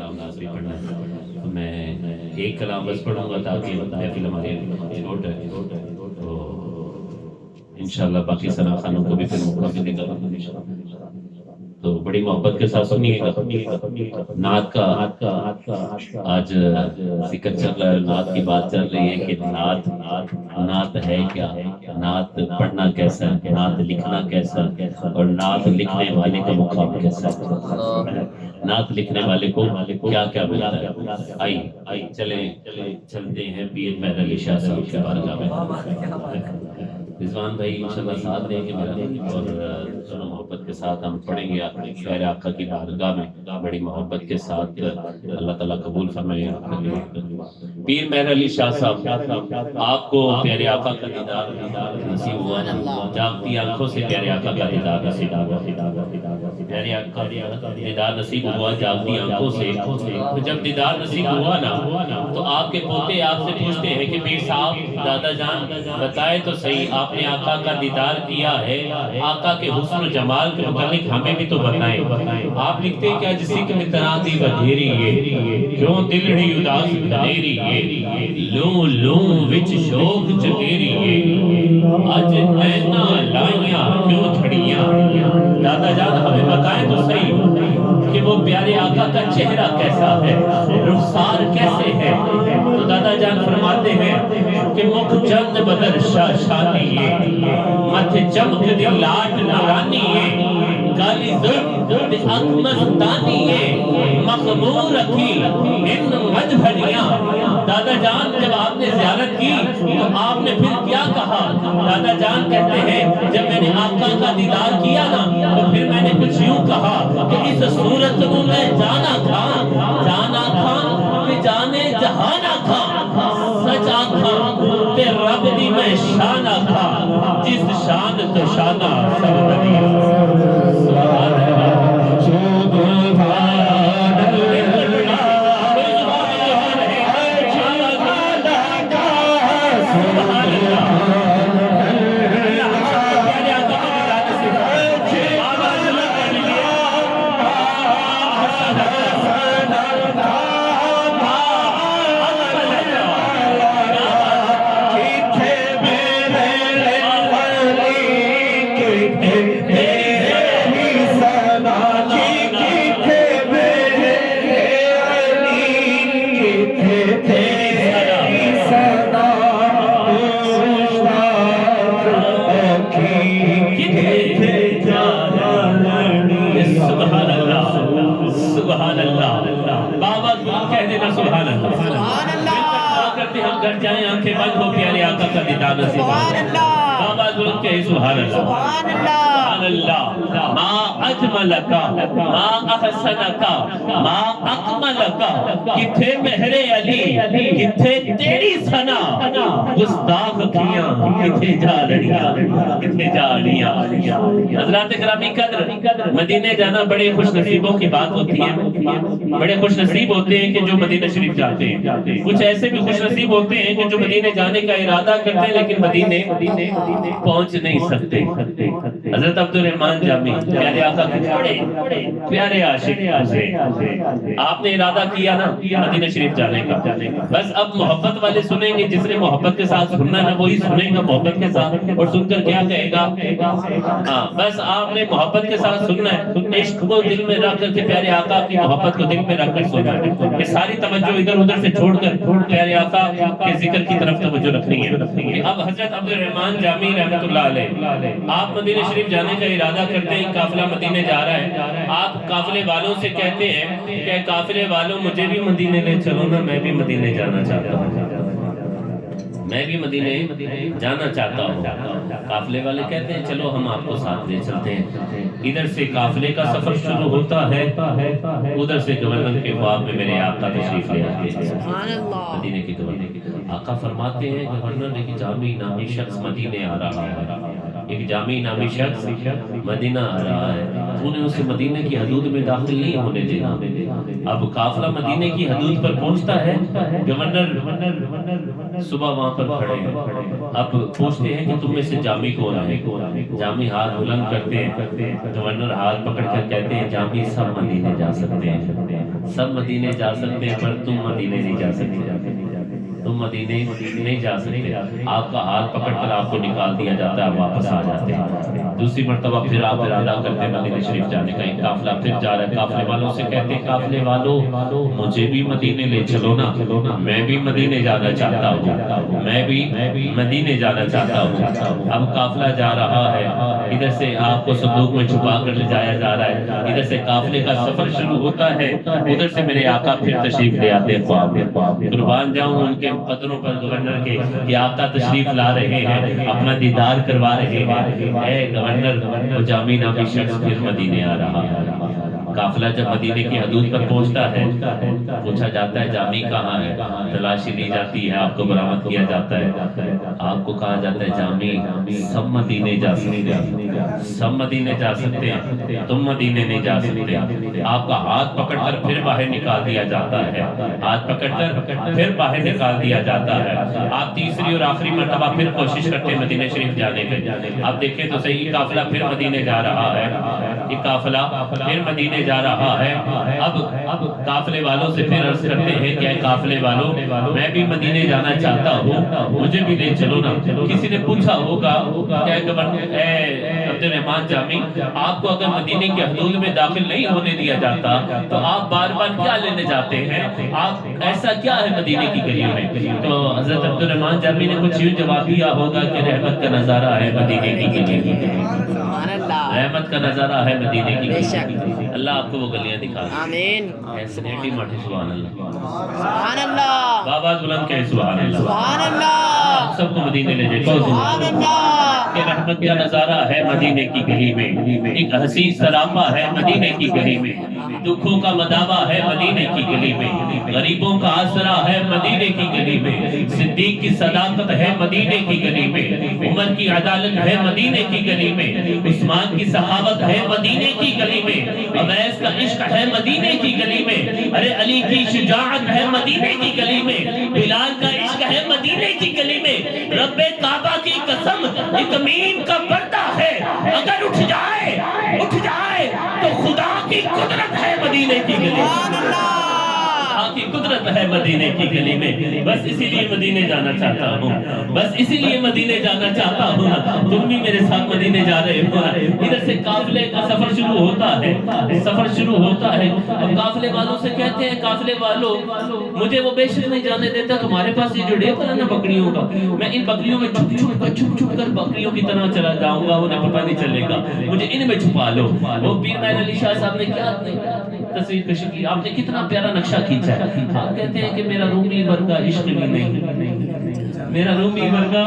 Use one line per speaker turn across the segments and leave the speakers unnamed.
کلام نازل پڑھنا ہے، تو میں ایک کلام بس پڑھوں گا تاکہ محفل ہماری چھوٹ ہے، تو انشاءاللہ باقی ثنا خانوں کو بھی پھر موقع ملے گا تو بڑی محبت کے ساتھ سنیے گا۔ نعت کا آج ذکر چل رہا ہے، نعت کی بات چل رہی ہے کہ نعت ہے کیا، نعت پڑھنا کیسا ہے، نعت لکھنا کیسا ہے، اور نعت لکھنے والے کا مقام کیسا ہے، نعت لکھنے والے کو کیا کیا ملتا ہے۔ آئی چلتے ہیں پیر مہر علی شاہ صاحب کی بارگاہ میں۔ رضوان بھائی انشاءاللہ ساتھ دیں گے میرا، اور سنو محبت کے ساتھ ہم پڑھیں گے شہر آقا کی بارگاہ میں بڑی محبت کے ساتھ۔ اللہ تعالیٰ قبول فرمائے۔ پیر مہر علی شاہ صاحب، آپ کو پیارے آقا کا دیدار نصیب ہوا نا، جاگتی آنکھوں سے پیارے آقا کا دیدار نصیب ہوا، پیارے آقا کا دیدار نصیب ہوا جاگتی آنکھوں سے۔ جب دیدار نصیب ہوا نا تو آپ کے پوتے آپ سے پوچھتے ہیں کہ پیر صاحب دادا جان بتائے تو صحیح، آپ نے آقا کا دیدار کیا ہے، آقا کے حسن و جمال کے متعلق ہمیں بھی تو بتائیں۔ آپ لکھتے ہیں کیا جسی کے متران دی بدھیری ہے، کیوں دلڑی اداس بدھیری ہے، لوں لوں وچ شوق چگیری ہے، اج نینا لائیاں کیوں جھڑیاں۔ دادا جان ہمیں بتائیں تو صحیح کہ وہ پیارے آقا کا چہرہ کیسا ہے، رخسار کیسے ہے۔ تو دادا جان فرماتے ہیں کہ مکھ چند بدر شانی ہے، متھے چمک دی لاٹ نورانی ہے، کالی ظلم اک مستانی ہے، مخمور رکھی ان مجھڑیاں۔ دادا جان جب آپ نے زیارت کی تو آپ نے پھر کیا کہا؟ دادا جان کہتے ہیں جب میں نے آقا کا دیدار کیا نا تو پھر میں نے کچھ یوں کہا کہ اس صورت کو میں جانا تھا کہ جانے جہانا تھا، سچ آنکھا تے رب دی میں شانہ تھا، جس شان تو شانہ سب بدی۔ سبحان اللہ، سبحان ہم گھر جائیں آنکھیں بند ہو پیارے آقا کا دیدار نصیب ہو۔ بابا ظلم کہے سبحان اللہ، سبحان اللہ، ما اجملکا ما احسنکا ما اکملکا، کتھے مہر علی کتھے تیری ثنا، گستاخ کیاں کتھے جھاڑیاں، کتھے جھاڑیاں۔ حضرات گرامی قدر، مدینے جانا بڑے خوش نصیبوں کی بات ہوتی ہے، بڑے خوش نصیب ہوتے ہیں کہ جو مدینہ شریف جاتے ہیں، کچھ ایسے بھی خوش نصیب ہوتے ہیں کہ جو مدینے جانے کا ارادہ کرتے ہیں لیکن مدینے پہنچ نہیں سکتے۔ حضرت عبد الرحمن جامی پیارے آقا کے بڑے پیارے عاشق تھے، آپ نے ارادہ کیا نا مدینہ شریف جانے کا، بس اب محبت والے سنیں گے، جس نے محبت کے ساتھ سننا ہے وہی سنیں گا محبت کے ساتھ، اور سن کر کیا کہے گا؟ ہاں بس آپ نے محبت کے ساتھ سننا ہے، عشق کو دل میں رکھ کر کے پیارے آقا کی محبت کو دل میں رکھ کر سننا ہے، یہ ساری توجہ ادھر ادھر سے چھوڑ کر پیارے آقا کے ذکر کی طرف توجہ رکھنی ہے۔ اب حضرت عبد الرحمن جامی رحمۃ اللہ علیہ، آپ مدینہ شریف جانے کا ارادہ کرتے ہیں، قافلہ مدینے جا رہا ہے، آپ قافلے والوں سے کہتے ہیں کہ قافلے والوں مجھے بھی مدینے لے چلو نا، میں بھی مدینے جانا چاہتا ہوں، میں بھی مدینے جانا چاہتا ہوں۔ قافلے والے کہتے ہیں چلو ہم آپ کو ساتھ لے چلتے ہیں۔ ادھر سے قافلے کا سفر شروع ہوتا ہے، ادھر سے گورنر کے خواب میں میرے آقا تشریف لے آتے ہیں، مدینے کے گورنر۔ آقا فرماتے ہیں گورنر نے کہ جامی نامی شخص مدینے آ رہا ہے، ایک جامی نامی شخص مدینہ آ رہا ہے، تو نے اسے مدینہ کی حدود میں داخل نہیں ہونے دینا۔ اب قافلہ مدینہ کی حدود پر پہنچتا ہے، گورنر صبح وہاں پر کھڑے ہیں، اب پوچھتے ہیں کہ تم میں سے جامی کون ہے؟ جامی ہاتھ بلند کرتے ہیں، گورنر ہاتھ پکڑ کر کہتے ہیں جامی سب مدینے جا سکتے ہیں، سب مدینے جا سکتے ہیں، پر تم مدینے نہیں جا سکتے، تم مدینے نہیں جا سکتے۔ آپ کا ہاتھ پکڑ کر آپ کو نکال دیا جاتا ہے، واپس آ جاتے ہیں۔ دوسری مرتبہ پھر آپ ارادہ کرتے ہیں مدینہ شریف جانے کا، ایک قافلہ پھر جا رہا ہے، قافلے والوں سے کہتے ہیں قافلے والوں مجھے بھی مدینے لے چلو نا، میں بھی مدینے جانا چاہتا ہوں، میں بھی مدینے جانا چاہتا ہوں۔ اب قافلہ جا رہا ہے، ادھر سے آپ کو صندوق میں چھپا کر لے جایا جا رہا ہے، ادھر سے قافلے کا سفر شروع ہوتا ہے، ادھر سے میرے آقا پھر تشریف لے آتے ہیں خواب میں۔ قربان جاؤں ان کے قدروں پر گورنر کے کہ آقا تشریف لا رہے ہیں، اپنا دیدار کروا رہے ہیں۔ اے گورنر، وہ جامی نامی شخص پھر مدینے آ رہا ہے۔ قافلہ جب مدینے کی حدود پر پہنچتا ہے، پوچھا جاتا ہے جامی کہاں ہے، تلاشی لی جاتی ہے، آپ کو برآمد کیا جاتا ہے، آپ کو کہا جاتا ہے جامی سب مدینے جا سکتے ہیں، سب مدینے جا سکتے ہیں، تم مدینے نہیں جا سکتے۔ آپ کا ہاتھ پکڑ کر پھر باہر نکال دیا جاتا ہے، ہاتھ پکڑ کر پھر باہر نکال دیا جاتا ہے۔ آپ تیسری اور آخری مرتبہ پھر کوشش کرتے ہیں مدینہ شریف جانے کی۔ آپ دیکھیں تو صحیح، قافلہ پھر مدینے جا رہا ہے، یہ قافلہ پھر مدینے جا رہا ہے۔ اب قافلے والوں سے پھر عرض کرتے ہیں کہ اے قافلے والوں، میں بھی مدینے جانا چاہتا ہوں، مجھے بھی لے چلو نا۔ کسی نے پوچھا ہوگا کہ اے عبد الرحمن جامی، آپ کو اگر مدینے کی حدود میں داخل نہیں ہونے دیا جاتا تو آپ بار بار کیا لینے جاتے ہیں؟ آپ ایسا کیا ہے مدینے کی گلیوں میں؟ تو حضرت عبد الرحمن جامی نے کچھ یوں جواب دیا ہوگا کہ رحمت کا نظارہ ہے مدینے کی گلیوں میں، رحمت کا نظارہ ہے مدینے کی گلیوں میں۔ اللہ آپ کو وہ گلیاں دکھا دے۔
آمین۔
سبحان اللہ، سبحان اللہ،
سبحان اللہ،
آواز بلند کہے سبحان اللہ،
سبحان اللہ،
آپ سب کو مدینے لے جائے،
سبحان اللہ،
کہ رحمت کا نظارہ ہے مدینے کی گلی میں، ایک حسین سراپا ہے مدینے کی گلی میں، دکھوں کا مداوا ہے مدینے کی گلی میں، غریبوں کا آسرا ہے مدینے کی گلی میں، صدیق کی صداقت ہے مدینے کی گلی میں، عمر کی عدالت ہے مدینے کی گلی میں، عثمان کی سخاوت ہے مدینے کی گلی میں، اویس کا عشق ہے مدینے کی گلی میں، ارے علی کی شجاعت ہے مدینے کی گلی میں، بلال کا عشق ہے مدینے کی گلی میں، رب کعبہ کی قسم ایک امین کا پردہ ہے، اگر اٹھ جائے تو خدا کی قدرت ہے مدینے کی گلی میں، کی قدرت ہے مدینے کی گلی میں۔ بس اسی لیے مدینے جانا چاہتا ہوں، بس اسی لیے مدینے جانا چاہتا ہوں، تم بھی میرے ساتھ مدینے جا رہے ہو۔ ادھر سے قافلے کا سفر شروع ہوتا ہے، سفر شروع ہوتا ہے۔ اب قافلے والوں سے کہتے ہیں قافلے والوں، مجھے وہ بے شک نہیں جانے دیتا، تمہارے پاس یہ جو ڈیپ ہے نا بکریوں کا، میں ان بکریوں میں چھپ کر بکریوں کی طرح چلا جاؤں گا، انہیں پتہ نہیں چلے گا، مجھے ان میں چھپا لو۔ وہ پیر مہر علی شاہ صاحب نے کیا تصویر کشی کی، آپ نے کتنا پیارا نقشہ کھینچا ہے۔ آپ کہتے ہیں کہ میرا رومی ورگا عشق بھی نہیں، میرا رومی ورگا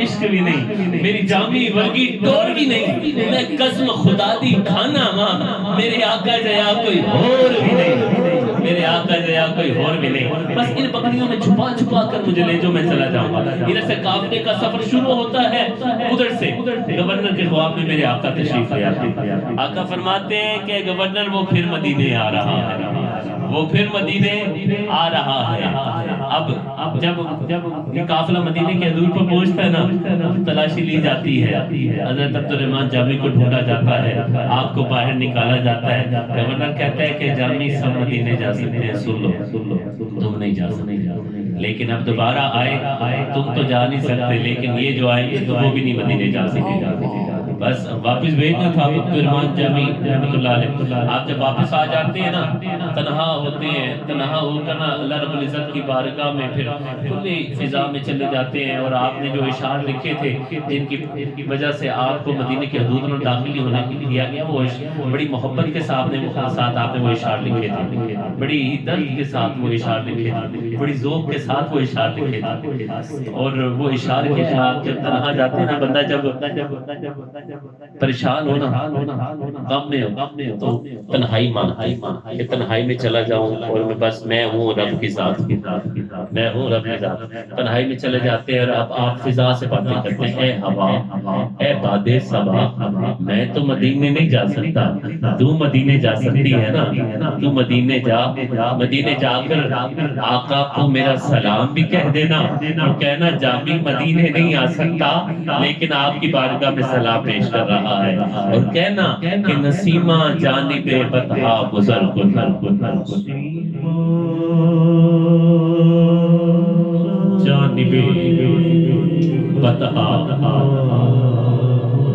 عشق بھی نہیں، میری جامی ورگی ڈور بھی نہیں، میں قسم خدا دی کھانا ماں، میرے آقا جیا کوئی اور بھی نہیں، میرے آقا جیا کوئی اور بھی نہیں، بس ان بکریوں میں چھپا کر مجھے لے جو میں چلا جاؤں گا۔ ادھر سے قافلے کا سفر شروع ہوتا ہے، ادھر سے گورنر کے خواب میں میرے آقا تشریف لے آتے ہیں۔ آقا فرماتے ہیں کہ گورنر وہ پھر مدینے آ رہا ہے، وہ پھر مدینے آ رہا ہے۔ اب جب یہ قافلہ مدینے کے حدود پر پہنچتا ہے نا، تلاشی لی جاتی ہے، حضرت عبد الرحمن جامی کو ڈھونڈا جاتا ہے، آپ کو باہر نکالا جاتا ہے۔ گورنر کہتا ہے کہ جامی سب مدینے جا سکتے ہیں، سن لو تم نہیں جا سکتے، لیکن اب دوبارہ آئے تم تو جا نہیں سکتے، لیکن یہ جو آئیں گے تو وہ بھی نہیں مدینے جا سکتے، بس واپس بھیجنا تھا عبد الرحمن جامی رحمۃ اللہ علیہ۔ آپ جب واپس آ جاتے ہیں نا، تنہا ہوتے ہیں، تنہا ہو کر نا اللہ رب العزت کی بارگاہ میں پھر کھلی فضا میں چلے جاتے ہیں، اور آپ نے جو اشعار لکھے تھے جن کی وجہ سے آپ کو مدینے کی حدود میں داخل ہونے دیا گیا، وہ بڑی محبت کے ساتھ آپ نے وہ اشعار لکھے تھے، بڑی درد کے ساتھ وہ اشعار لکھے تھے، بڑی ذوق کے ساتھ وہ اشعار لکھے تھے، اور وہ اشعار کے آپ جب تنہا جاتے ہیں نا، بندہ جب پریشان ہونا، غم میں ہو تو تنہائی مانگتا ہے کہ تنہائی میں چلا جاؤں اور بس میں ہوں رب کی ذات، میں ہوں رب کی ذات۔ تنہائی میں چلے جاتے ہیں اور اب آپ فضا سے باتیں کرتے ہیں، اے ہوا، اے باد صبا، میں تو مدینے نہیں جا سکتا، تو مدینے جا سکتی ہے نا، تو مدینے جا کر آقا کو میرا سلام بھی کہہ دینا اور کہنا جامی مدینے نہیں آ سکتا لیکن آپ کی بارگاہ میں سلام پیش کر رہا ہے، اور کہنا کہ نسیمہ جانب بطحا گزر کن، جانب بطحا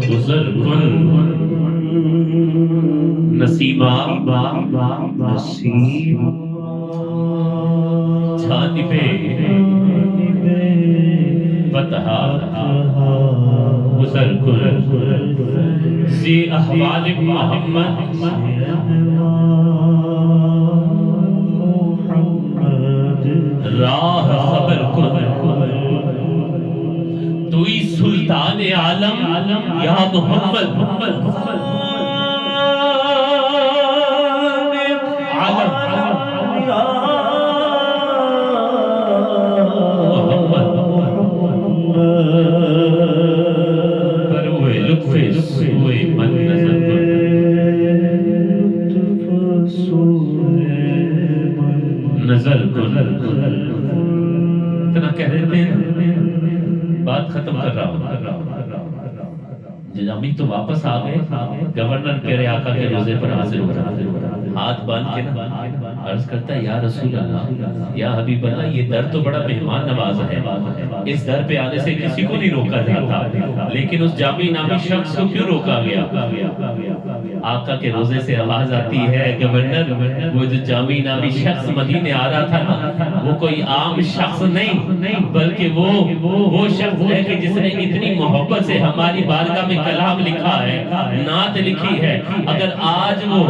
گزر کن، نسیمہ جانب بطحا گزر کن، زی احوال محمد راہ خبر کن، توئی سلطان عالم یا محمد نظر کن، اتنا کہہ دیتے ہیں، بات ختم کر رہا ہوں۔ جنابی تو واپس آ گئے، گورنر پیارے آقا کے روزے پر حاضر ہو رہا ہے، ہاتھ باندھ کے نا عرض کرتا ہے یا رسول اللہ، یا حبیب اللہ، یہ در تو بڑا مہمان نواز ہے، اس در پہ آنے سے کسی کو نہیں روکا جاتا، لیکن اس جامی نامی شخص کو کیوں روکا گیا؟ آقا کے روزے سے آواز آتی ہے، گورنر وہ جو جامی نامی شخص مدینے آ رہا تھا نا، وہ کوئی عام شخص نہیں بلکہ وہ شخص ہے کہ جس نے اتنی محبت سے ہماری بارگاہ میں کلام لکھا ہے، نعت لکھی ہے، اگر آج وہ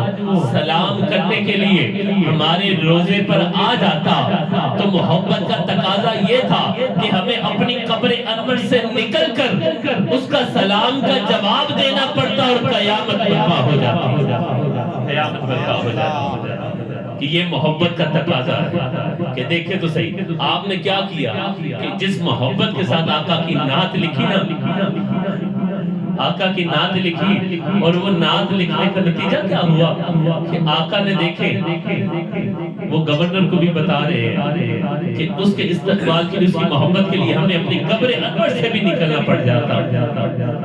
سلام کرنے کے لیے ہمارے روزے پر آ جاتا تو محبت کا تقاضا یہ تھا کہ ہمیں اپنی قبر انور سے نکل کر اس کا سلام کا جواب دینا پڑتا اور قیامت برپا ہو جاتی، قیامت برپا ہو جاتی، کہ یہ محبت کا تقاضا ہے۔ کہ دیکھیں تو صحیح آپ نے کیا کیا کہ جس محبت کے ساتھ آقا کی نعت لکھی نا، آقا کی نعت لکھی، اور وہ نعت لکھنے کا نتیجہ کیا ہوا کہ آقا نے دیکھے، وہ گورنر کو بھی بتا رہے ہیں کہ اس کے استقبال کے لیے، اس کی محبت کے لیے ہمیں اپنی قبر انور سے بھی نکلنا پڑ جاتا،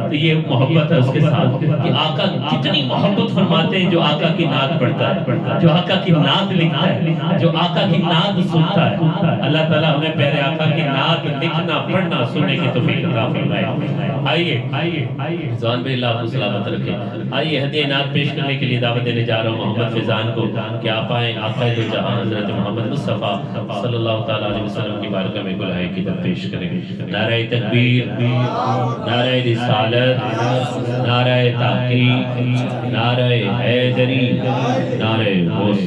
تو یہ محبت ہے اس کے ساتھ کہ آقا کتنی محبت فرماتے ہیں جو آقا کی نعت پڑھتا ہے، جو آقا کی نعت لکھتا ہے، جو آقا کی نعت سنتا ہے۔ اللہ تعالیٰ ہمیں پیارے آقا کی نعت لکھنا پڑھنا سننے کی توفیق عطا فرمائے۔ آئیے فیضان بھائی اللہ کو سلامت رکھے، آئیے ہدیہ نعت پیش کرنے کے لیے دعوت دینے جا رہا ہوں محمد فیضان کو کہ آپ آئیں، آقا دو جہاں حضرت محمد مصطفیٰ صلی اللہ تعالیٰ علیہ وسلم کی بارگاہ میں گلہائے کی در پیش کریں۔ نعرہ تکبیر، نعرہ رسالت، نعرہ تحقیق، نعرہ حیدری، نعرہ غوث۔